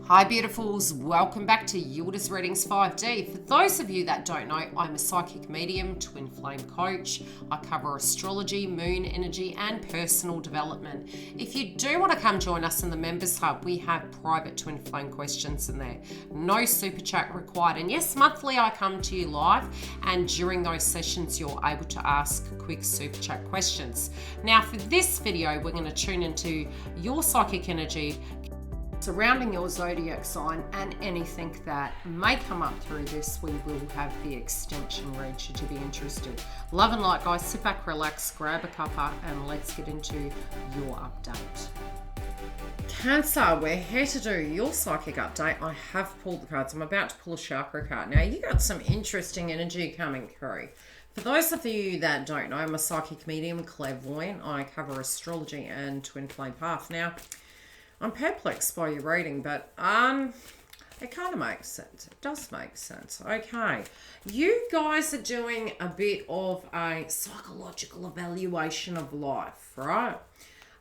Hi beautifuls, welcome back to Yildiz Readings 5D. For those of you that don't know, I'm a psychic medium, twin flame coach. I cover astrology, moon energy and personal development. If you do want to come join us in the members hub, we have private twin flame questions in there. No super chat required, and yes, monthly I come to you live, and during those sessions you're able to ask quick super chat questions. Now for this video, we're going to tune into your psychic energy surrounding your zodiac sign and anything that may come up through this. We will have the extension read should you be interested. Love and light, guys. Sit back, relax, grab a cuppa, and let's get into your update. Cancer, we're here to do your psychic update. I have pulled the cards. I'm about to pull a chakra card. Now, you got some interesting energy coming through. For those of you that don't know, I'm a psychic medium, clairvoyant. I cover astrology and twin flame path. Now, I'm perplexed by your reading, but it kind of makes sense. It does make sense. Okay. You guys are doing a bit of a psychological evaluation of life, right?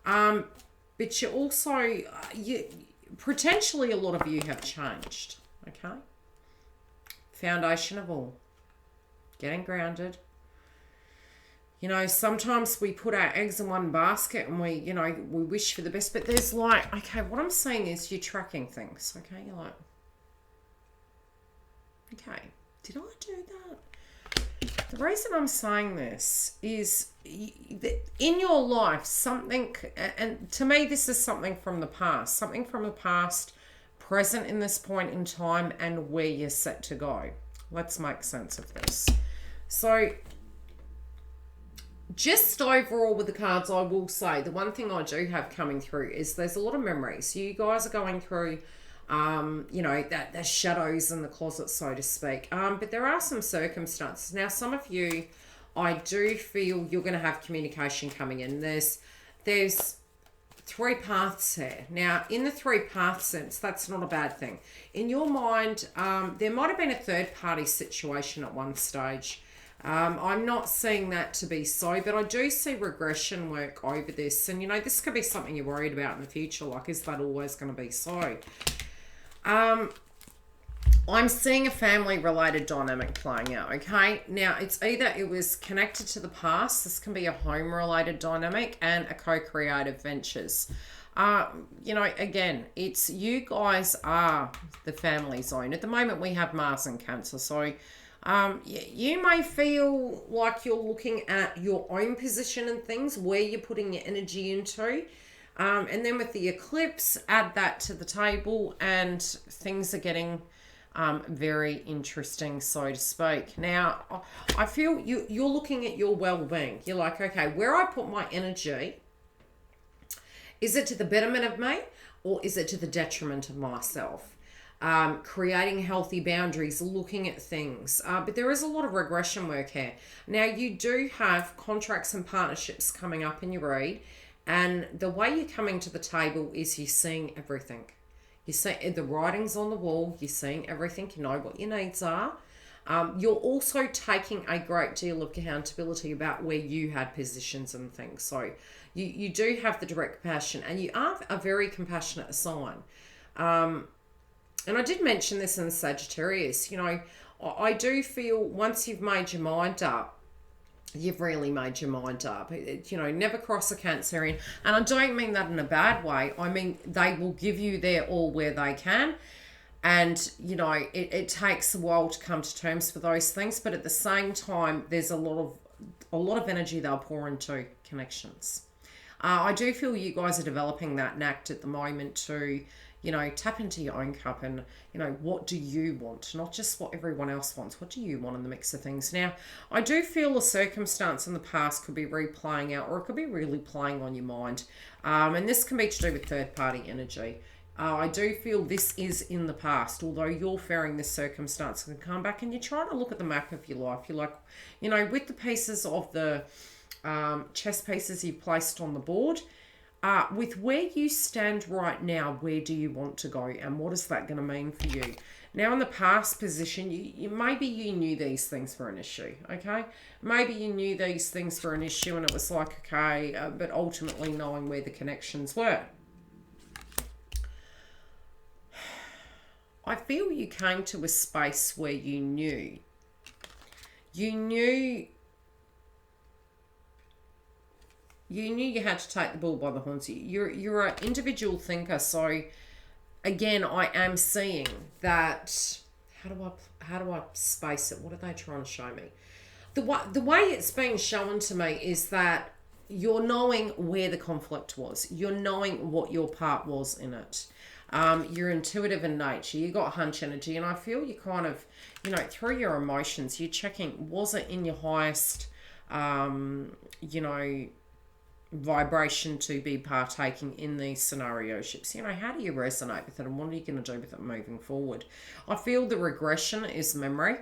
But you also, potentially a lot of you have changed, okay? Foundation of all. Getting grounded. You know, sometimes we put our eggs in one basket and we wish for the best. But there's like, okay, what I'm saying is you're tracking things, okay? You're like, okay, did I do that? The reason I'm saying this is in your life, something, and to me, this is something from the past, present in this point in time, and where you're set to go. Let's make sense of this. So, just overall with the cards, I will say the one thing I do have coming through is there's a lot of memories. You guys are going through, the shadows in the closet, so to speak. But there are some circumstances. Now, some of you, I do feel you're going to have communication coming in. There's three paths here. Now, in the three path sense, that's not a bad thing. In your mind, there might have been a third party situation at one stage. I'm not seeing that to be so, but I do see regression work over this. And, this could be something you're worried about in the future. Like, is that always going to be so? I'm seeing a family-related dynamic playing out, okay? Now, it's either it was connected to the past. This can be a home-related dynamic and a co-creative ventures. Again, it's you guys are the family zone. At the moment, we have Mars and Cancer, so you may feel like you're looking at your own position and things, where you're putting your energy into. And then with the eclipse, add that to the table and things are getting very interesting, so to speak. Now, I feel you're looking at your well-being. You're like, okay, where I put my energy, is it to the betterment of me or is it to the detriment of myself? Creating healthy boundaries, looking at things. But there is a lot of regression work here. Now, you do have contracts and partnerships coming up in your read, and the way you're coming to the table is you're seeing everything. You see the writing's on the wall, you're seeing everything, you know what your needs are. You're also taking a great deal of accountability about where you had positions and things. So you do have the direct compassion, and you are a very compassionate sign. And I did mention this in Sagittarius, I do feel once you've made your mind up, you've really made your mind up. Never cross a Cancerian. And I don't mean that in a bad way. I mean, they will give you their all where they can. And, it takes a while to come to terms for those things. But at the same time, there's a lot of energy they'll pour into connections. I do feel you guys are developing that knack at the moment to tap into your own cup and, what do you want? Not just what everyone else wants. What do you want in the mix of things? Now, I do feel a circumstance in the past could be replaying out, or it could be really playing on your mind. And this can be to do with third-party energy. I do feel this is in the past, although you're fearing this circumstance can come back, and you're trying to look at the map of your life. You're like, with the pieces of the chess pieces you've placed on the board, with where you stand right now, where do you want to go, and what is that going to mean for you? Now, in the past position, maybe you knew these things were an issue, okay? Maybe you knew these things were an issue and it was like, okay, but ultimately knowing where the connections were. I feel you came to a space where you knew you you had to take the bull by the horns. You're an individual thinker, so again, I am seeing that. How do I space it? What are they trying to show me? The way it's being shown to me is that you're knowing where the conflict was. You're knowing what your part was in it. You're intuitive in nature. You got hunch energy, and I feel you kind of, through your emotions, you're checking, was it in your highest, vibration to be partaking in these scenario ships? How do you resonate with it, and what are you going to do with it moving forward? I feel the regression is memory,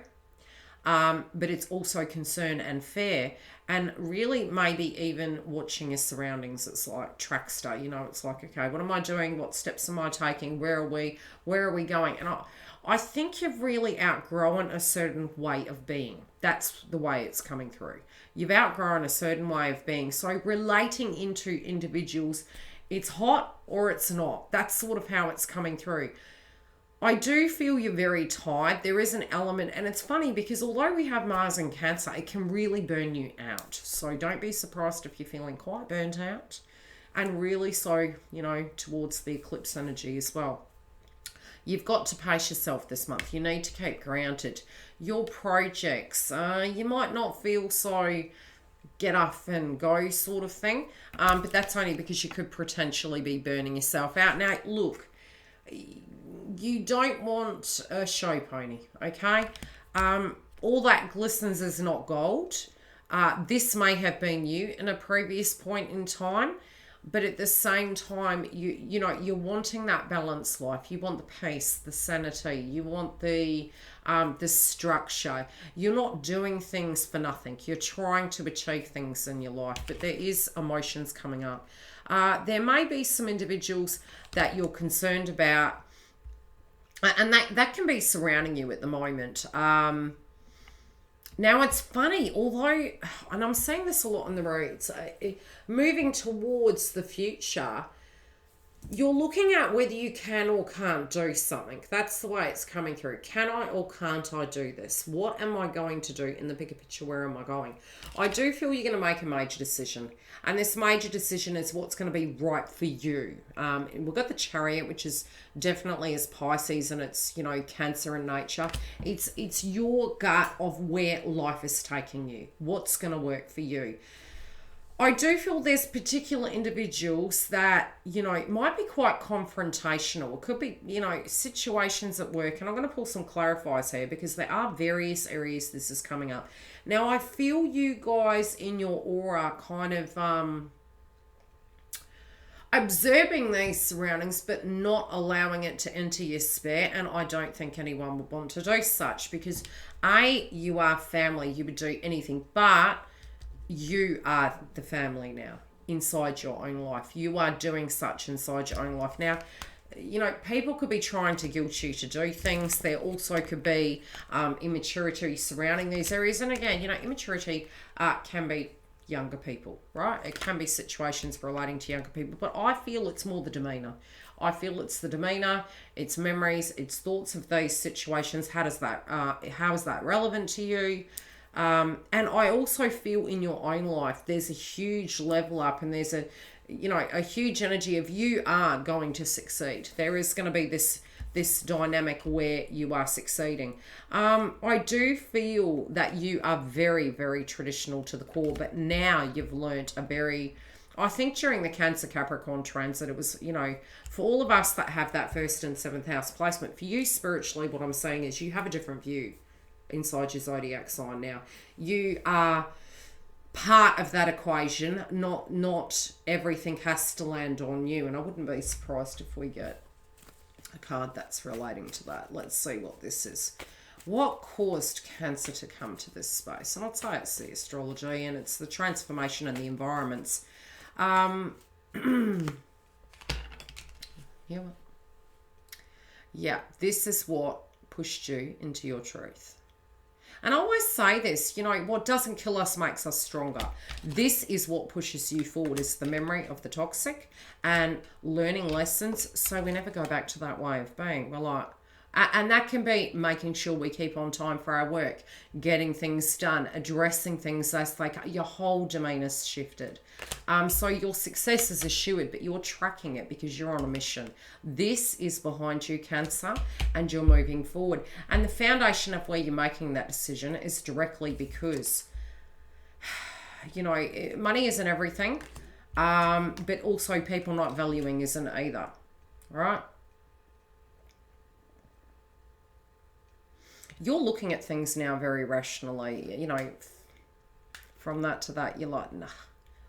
but it's also concern and fear, and really maybe even watching your surroundings. It's like Trackster, it's like, okay, what am I doing? What steps am I taking? Where are we going? And I think you've really outgrown a certain way of being. That's the way it's coming through. You've outgrown a certain way of being. So relating into individuals, it's hot or it's not. That's sort of how it's coming through. I do feel you're very tired. There is an element, and it's funny because although we have Mars in Cancer, it can really burn you out. So don't be surprised if you're feeling quite burnt out, and really so, towards the eclipse energy as well. You've got to pace yourself this month. You need to keep grounded. Your projects, you might not feel so get up and go sort of thing, but that's only because you could potentially be burning yourself out. Now, look, you don't want a show pony, okay? All that glistens is not gold. This may have been you in a previous point in time, but at the same time, you're wanting that balanced life. You want the peace, the sanity. You want the structure. You're not doing things for nothing. You're trying to achieve things in your life, but there is emotions coming up. There may be some individuals that you're concerned about, and that can be surrounding you at the moment. Now, it's funny, although, and I'm seeing this a lot in the reads, moving towards the future, you're looking at whether you can or can't do something. That's the way it's coming through. Can I or can't I do this? What am I going to do in the bigger picture? Where am I going? I do feel you're going to make a major decision. And this major decision is what's going to be right for you. We've got the Chariot, which is definitely as Pisces, and it's, Cancer in nature. It's your gut of where life is taking you. What's going to work for you. I do feel there's particular individuals that, might be quite confrontational. It could be, situations at work. And I'm going to pull some clarifiers here because there are various areas this is coming up. Now, I feel you guys in your aura kind of observing these surroundings, but not allowing it to enter your sphere. And I don't think anyone would want to do such because, you are family. You would do anything, but you are the family now inside your own life. You are doing such inside your own life. Now, people could be trying to guilt you to do things. There also could be immaturity surrounding these areas. And again, immaturity can be younger people, right? It can be situations relating to younger people. But I feel it's more the demeanour. I feel it's the demeanour, it's memories, it's thoughts of those situations. How is that relevant to you? And I also feel in your own life, there's a huge level up, and there's a huge energy of you are going to succeed. There is going to be this dynamic where you are succeeding. I do feel that you are very, very traditional to the core, but now you've learnt I think during the Cancer Capricorn transit, it was, for all of us that have that 1st and 7th house placement, for you spiritually, what I'm saying is you have a different view inside your zodiac sign now. You are part of that equation. Not everything has to land on you, and I wouldn't be surprised if we get a card that's relating to that. Let's see what this is. What caused Cancer to come to this space? And I'd say it's the astrology, and it's the transformation and the environments. Yeah, this is what pushed you into your truth. And I always say this, what doesn't kill us makes us stronger. This is what pushes you forward, is the memory of the toxic and learning lessons, so we never go back to that way of being. We're like, And that can be making sure we keep on time for our work, getting things done, addressing things as like your whole demeanor's shifted. So your success is assured, but you're tracking it because you're on a mission. This is behind you, Cancer, and you're moving forward. And the foundation of where you're making that decision is directly because, you know, money isn't everything, but also people not valuing isn't either, right? You're looking at things now very rationally, you know, from that to that, you're like, nah,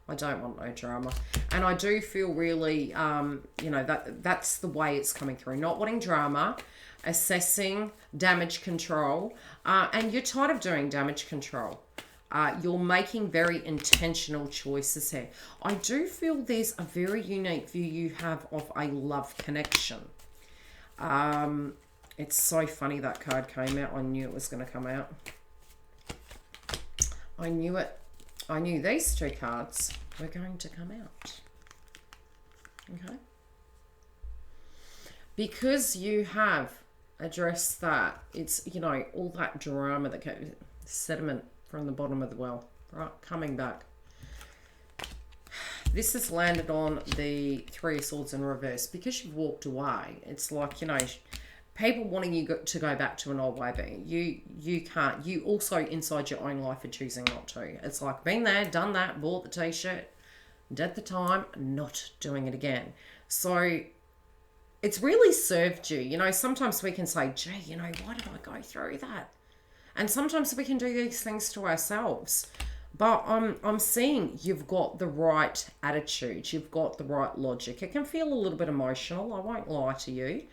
I don't want no drama. And I do feel really, you know, that's the way it's coming through. Not wanting drama, assessing, damage control, and you're tired of doing damage control. You're making very intentional choices here. I do feel there's a very unique view you have of a love connection. It's so funny that card came out. I knew it was going to come out. I knew it. I knew these two cards were going to come out. Okay. Because you have addressed that, it's, you know, all that drama that came, sediment from the bottom of the well, right? Coming back. This has landed on the Three of Swords in reverse. Because you've walked away, it's like, you know, people wanting you to go back to an old way, but you can't. You also, inside your own life, are choosing not to. It's like, been there, done that, bought the t-shirt, did the time, not doing it again. So it's really served you. You know, sometimes we can say, gee, you know, why did I go through that? And sometimes we can do these things to ourselves. But I'm seeing you've got the right attitude. You've got the right logic. It can feel a little bit emotional. I won't lie to you.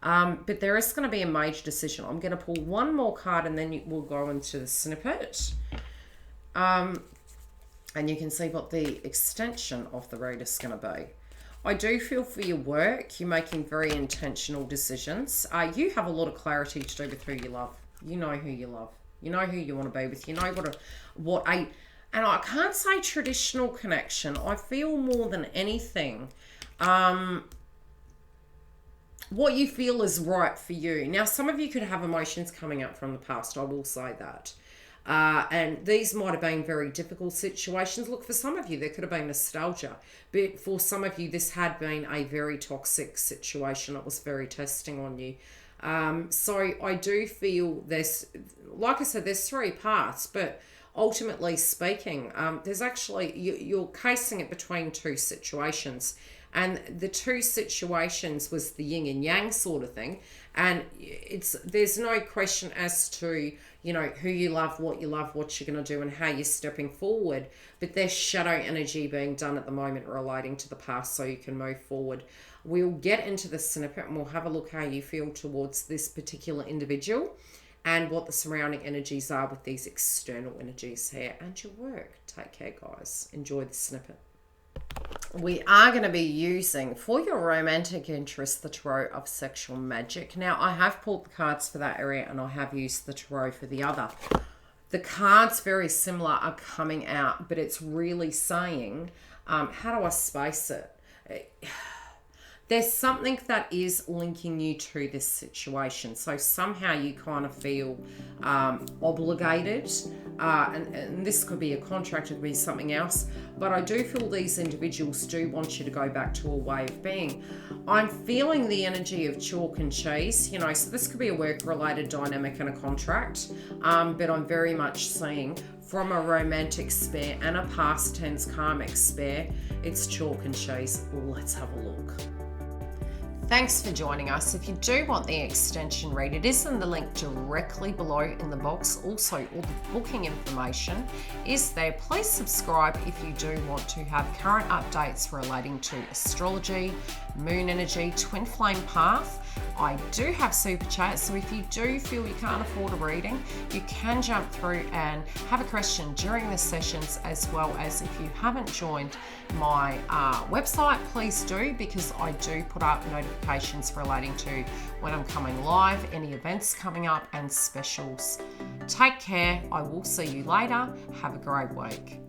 But there is going to be a major decision. I'm going to pull one more card and then we'll go into the snippet. And you can see what the extension of the read is going to be. I do feel for your work, you're making very intentional decisions. You have a lot of clarity to do with who you love. You know who you love. You know who you want to be with. You know and I can't say traditional connection. I feel more than anything, what you feel is right for you. Now, some of you could have emotions coming up from the past. I will say that. And these might have been very difficult situations. Look, for some of you, there could have been nostalgia. But for some of you, this had been a very toxic situation. It was very testing on you. So I do feel there's, like I said, there's three parts. But ultimately speaking, there's actually, you're casing it between two situations. And the two situations was the yin and yang sort of thing. And there's no question as to, you know, who you love, what you're going to do, and how you're stepping forward. But there's shadow energy being done at the moment relating to the past so you can move forward. We'll get into the snippet and we'll have a look how you feel towards this particular individual and what the surrounding energies are with these external energies here and your work. Take care, guys. Enjoy the snippet. We are going to be using, for your romantic interest, the Tarot of Sexual Magic. Now, I have pulled the cards for that area and I have used the Tarot for the other. The cards, very similar, are coming out, but it's really saying, how do I space it? There's something that is linking you to this situation. So somehow you kind of feel obligated. And this could be a contract, it could be something else. But I do feel these individuals do want you to go back to a way of being. I'm feeling the energy of chalk and cheese. You know, so this could be a work-related dynamic and a contract. But I'm very much seeing from a romantic spare and a past tense karmic spare, it's chalk and cheese. Let's have a look. Thanks for joining us. If you do want the extension read, it is in the link directly below in the box. Also, all the booking information is there. Please subscribe if you do want to have current updates relating to astrology, moon energy, twin flame path. I do have super chats, so if you do feel you can't afford a reading, you can jump through and have a question during the sessions, as well as if you haven't joined my website, please do, because I do put up notifications relating to when I'm coming live, any events coming up, and specials. Take care. I will see you later. Have a great week.